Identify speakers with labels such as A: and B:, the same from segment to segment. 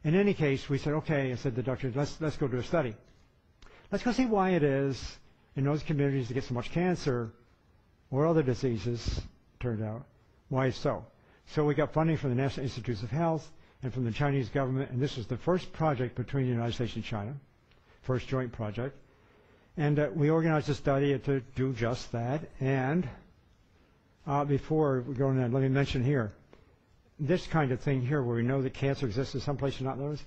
A: In any case, we said, okay, I said to the doctor, let's go do a study. Let's go see why it is in those communities that get so much cancer or other diseases, turned out, why it's so. So we got funding from the National Institutes of Health and from the Chinese government, and this was the first project between the United States and China, first joint project. And we organized a study to do just that. And before we go on that, let me mention here, this kind of thing here where we know that cancer exists in some places, not those,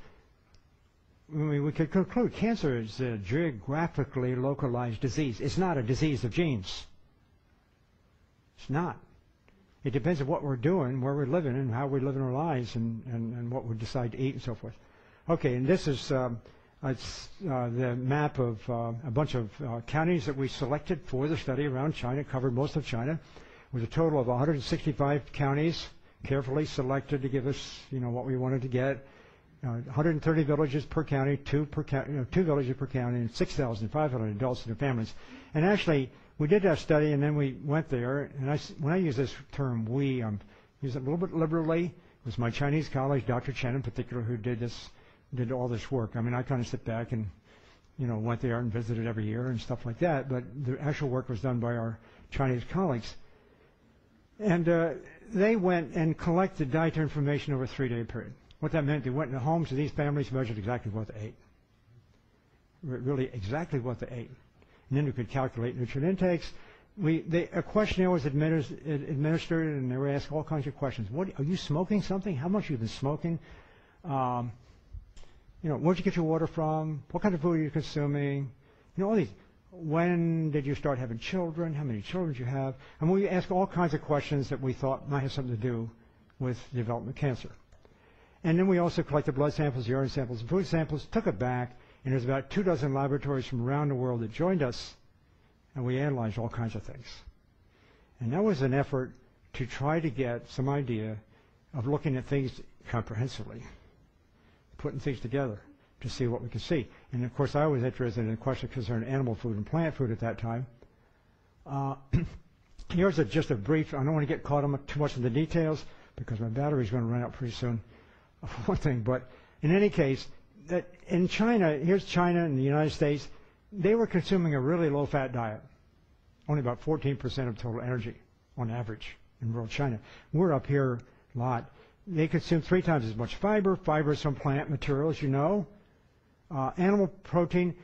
A: I mean, we could conclude cancer is a geographically localized disease. It's not a disease of genes. It's not. It depends on what we're doing, where we're living, and how we live in our lives, and what we decide to eat and so forth. Okay, and this is the map of a bunch of counties that we selected for the study around China. It covered most of China. It was a total of 165 counties, carefully selected to give us, what we wanted to get. 130 villages per county, two villages per county, and 6,500 adults and their families. And actually, we did that study, and then we went there. And when I use this term, we use it a little bit liberally. It was my Chinese colleague, Dr. Chen in particular, who did all this work. I mean, I kind of sit back and, went there and visited every year and stuff like that. But the actual work was done by our Chinese colleagues. And they went and collected dietary information over a 3-day period. What that meant, they went in the homes of these families, measured exactly what they ate. Really exactly what they ate. And then we could calculate nutrient intakes. A questionnaire was administered, and they were asked all kinds of questions. Are you smoking something? How much have you been smoking? Where'd you get your water from? What kind of food are you consuming? All these. When did you start having children? How many children do you have? And we asked all kinds of questions that we thought might have something to do with the development of cancer. And then we also collected blood samples, urine samples, and food samples, took it back, and there's about 24 laboratories from around the world that joined us, and we analyzed all kinds of things. And that was an effort to try to get some idea of looking at things comprehensively, putting things together to see what we could see. And of course, I was interested in the question concerning animal food and plant food at that time. Here's just a brief, I don't want to get caught up too much in the details because my battery's going to run out pretty soon. One thing, but in any case, that in China, here's China and the United States, they were consuming a really low-fat diet, only about 14% of total energy on average in rural China. We're up here a lot. They consume 3 times as much fiber. Fiber is from plant materials, Animal protein,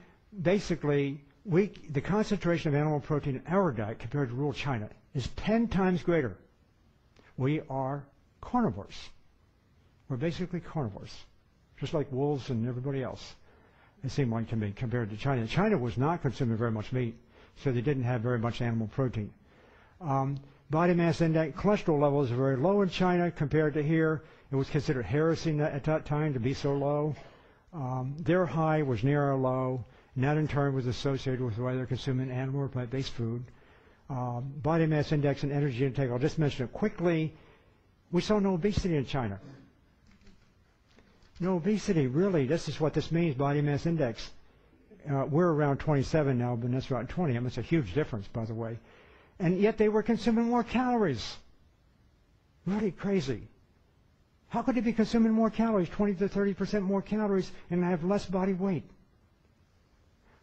A: basically, the concentration of animal protein in our diet compared to rural China is 10 times greater. We are carnivores. We're basically carnivores, just like wolves and everybody else, it seemed like to me, compared to China. China was not consuming very much meat, so they didn't have very much animal protein. Body mass index, cholesterol levels are very low in China compared to here. It was considered heresy at that time to be so low. Their high was near our low, and that in turn was associated with the way they're consuming animal or plant-based food. Body mass index and energy intake, I'll just mention it quickly. We saw no obesity in China. No obesity, really. This is what this means, body mass index. We're around 27 now, but that's around 20. I mean, it's a huge difference, by the way. And yet they were consuming more calories. Really crazy. How could they be consuming more calories, 20 to 30% more calories, and have less body weight?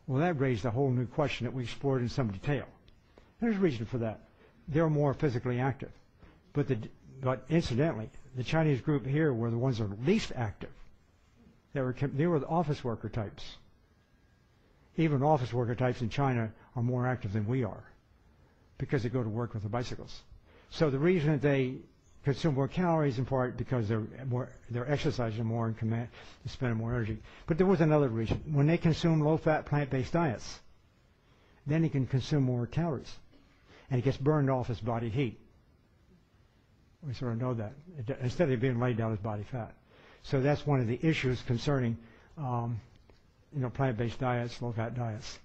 A: Well, that raised a whole new question that we explored in some detail. There's a reason for that. They're more physically active. But incidentally, the Chinese group here were the ones that were least active. They were the office worker types. Even office worker types in China are more active than we are because they go to work with their bicycles. So the reason that they consume more calories in part because they're exercising more and spending more energy. But there was another reason. When they consume low-fat plant-based diets, then he can consume more calories, and it gets burned off as body heat. We sort of know that, instead of being laid down as body fat. So that's one of the issues concerning, plant-based diets, low-fat diets.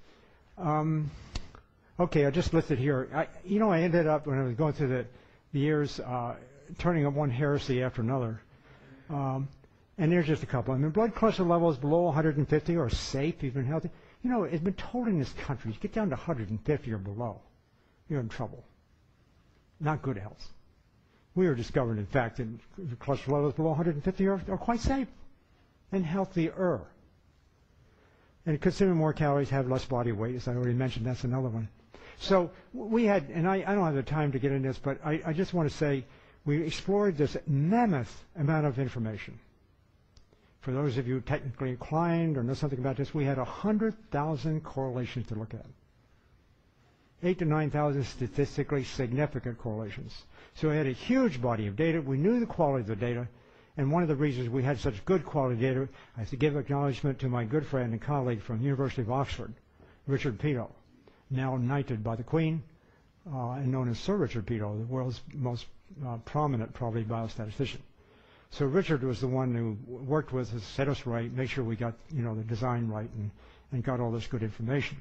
A: Okay, I just listed here. I ended up, when I was going through the years, turning up one heresy after another. And there's just a couple. I mean, blood cholesterol levels below 150 are safe, even healthy. It's been told in this country, you get down to 150 or below, you're in trouble. Not good health. We were discovered, in fact, that cholesterol levels below 150 are quite safe. and healthier. And consuming more calories have less body weight, as I already mentioned. That's another one. So we had, and I don't have the time to get into this, but I just want to say we explored this mammoth amount of information. For those of you technically inclined or know something about this, we had 100,000 correlations to look at. 8,000 to 9,000 statistically significant correlations. So we had a huge body of data. We knew the quality of the data. And one of the reasons we had such good quality data, I have to give acknowledgement to my good friend and colleague from the University of Oxford, Richard Peto, now knighted by the Queen, and known as Sir Richard Peto, the world's most prominent, probably, biostatistician. So Richard was the one who worked with us, set us right, make sure we got the design right, and got all this good information.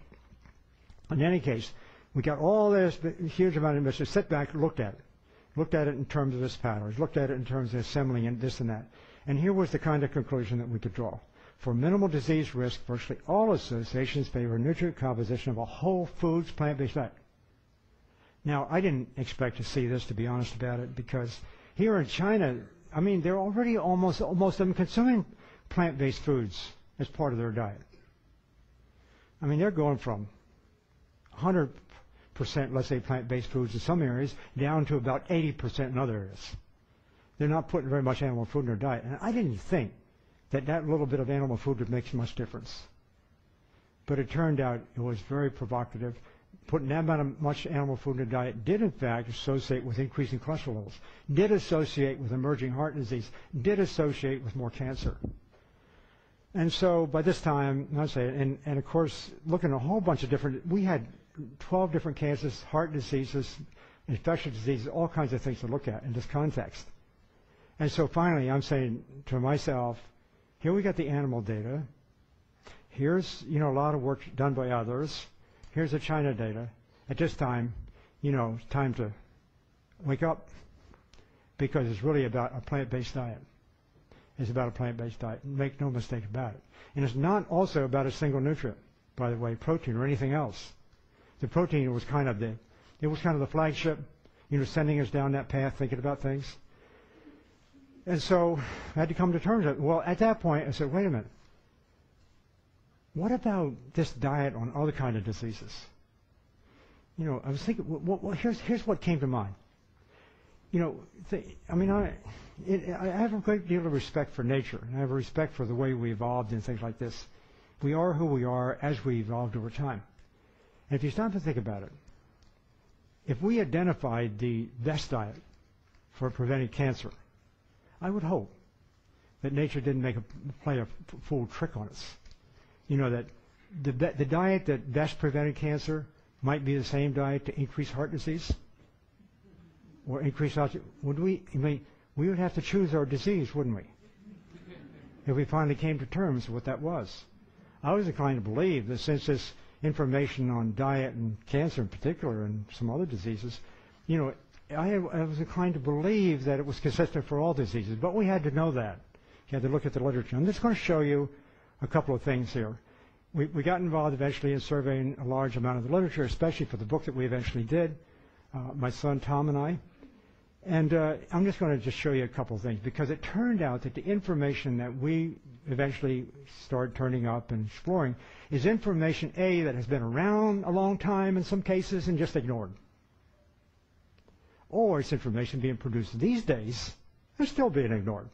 A: In any case, we got all this huge amount of information, sat back, looked at it in terms of its patterns, looked at it in terms of assembling and this and that. And here was the kind of conclusion that we could draw. For minimal disease risk, virtually all associations favor nutrient composition of a whole foods plant-based diet. Now, I didn't expect to see this, to be honest about it, because here in China, I mean, they're already almost of them consuming plant-based foods as part of their diet. I mean, they're going from 100%, let's say, plant-based foods in some areas, down to about 80% in other areas. They're not putting very much animal food in their diet. And I didn't think that little bit of animal food would make much difference. But it turned out it was very provocative. Putting that amount of much animal food in the diet did, in fact, associate with increasing cholesterol levels, did associate with emerging heart disease, did associate with more cancer. And so by this time, I'll say, and of course, looking at a whole bunch of different, we had 12 different cancers, heart diseases, infectious diseases, all kinds of things to look at in this context. And so finally, I'm saying to myself, here we got the animal data. Here's, a lot of work done by others. Here's the China data. At this time, it's time to wake up, because it's really about a plant-based diet. It's about a plant-based diet. Make no mistake about it. And it's not also about a single nutrient, by the way, protein or anything else. The protein was kind of the flagship, sending us down that path, thinking about things. And so I had to come to terms with it. Well, at that point, I said, wait a minute. What about this diet on other kind of diseases? I was thinking, well, here's what came to mind. I have a great deal of respect for nature, and I have a respect for the way we evolved and things like this. We are who we are as we evolved over time. And if you stop to think about it, if we identified the best diet for preventing cancer, I would hope that nature didn't play a full trick on us. That the diet that best prevented cancer might be the same diet to increase heart disease or increase we would have to choose our disease, wouldn't we? If we finally came to terms with what that was. I was inclined to believe that since this information on diet and cancer in particular and some other diseases, I was inclined to believe that it was consistent for all diseases, but we had to know that. You had to look at the literature. I'm just going to show you a couple of things here. We got involved eventually in surveying a large amount of the literature, especially for the book that we eventually did, my son Tom and I. And I'm just going to just show you a couple of things, because it turned out that the information that we eventually started turning up and exploring is information, A, that has been around a long time in some cases and just ignored. Or it's information being produced these days and still being ignored.